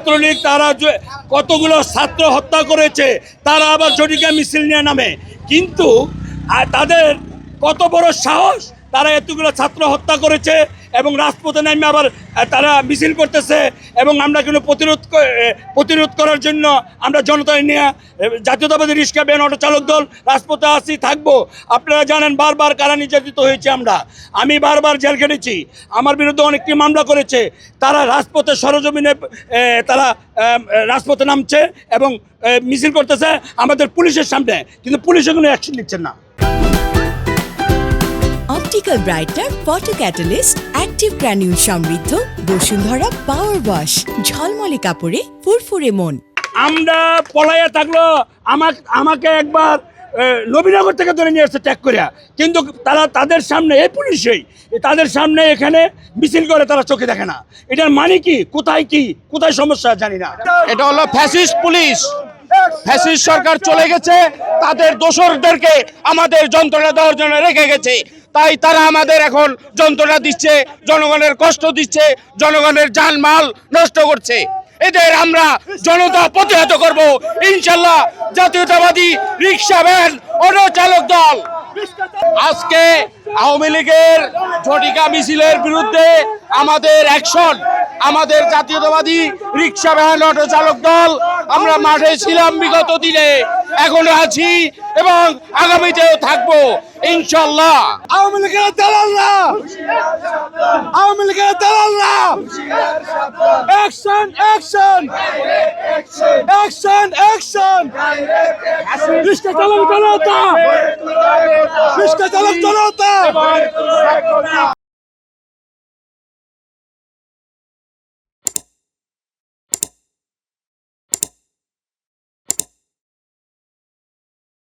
ছাত্রলীগ তারা কতগুলো ছাত্র হত্যা করেছে, তারা আবার ঝটিকা মিছিল নিয়ে নামে। কিন্তু তাদের কত বড় সাহস, তারা এতগুলো ছাত্র হত্যা করেছে এবং রাজপথে নামে আবার তারা মিছিল করতেছে। এবং আমরা কিন্তু প্রতিরোধ করার জন্য আমরা জনতা নিয়ে জাতীয়তাবাদী রিক্সা ভ্যান অটো চালক দল রাজপথে আসি, থাকবো। আপনারা জানেন বারবার কারা নির্যাতিত হয়েছে, আমি বারবার জেল খেটেছি, আমার বিরুদ্ধে অনেকটি মামলা করেছে। তারা রাজপথে সরজমিনে তারা রাজপথে নামছে এবং মিছিল করতেছে আমাদের পুলিশের সামনে, কিন্তু পুলিশ কোনো অ্যাকশন নিচ্ছে না। Optical brighter photo catalyst active granule সমৃদ্ধ বসুন্ধরা পাওয়ার ওয়াশ, ঝলমলে কাপড়ে ফুরফুরে মন। আমরা পলাইয়া থাকলো, আমাকে একবার নবীনগর থেকে ধরে নিয়ে আসছে ট্যাগ করিয়া, কিন্তু তারা তাদের সামনে এই পুলিশেই তাদের সামনে এখানে মিছিল করে, তারা চোখে দেখে না। এটার মানে কি, কোথায় সমস্যা জানি না। এটা হলো ফ্যাসিস্ট পুলিশ, ফ্যাসিস্ট সরকার চলে গেছে, তাদের দোসরদেরকে আমাদের যন্ত্রণা দেওয়ার জন্য রেখে গেছে। তাই তারা আমাদের এখন যন্ত্রণা দিচ্ছে, জনগণের কষ্ট দিচ্ছে, জনগণের জানমাল নষ্ট করছে। এদের আমরা জনতা প্রতিহত করব ইনশাল্লাহ। জাতীয়তাবাদী রিক্সা ভ্যান অটো চালক দল আজকে আওয়ামী লীগের ঝটিকা মিছিলের বিরুদ্ধে আমাদের অ্যাকশন। আমাদের জাতীয়তাবাদী রিক্সা ভ্যান অটো চালক দল আমরা মাঠে ছিলাম বিগত দিনে, এখনো আছি এবং আগামীতেও থাকবো ইনশাল্লাহ। আওয়ামী লীগের দালালরা, আওয়ামী লীগের দালালরা, অ্যাকশন অ্যাকশন অ্যাকশন অ্যাকশন। রিক্সা চালক জনতা, রিক্সা চালক জনতা।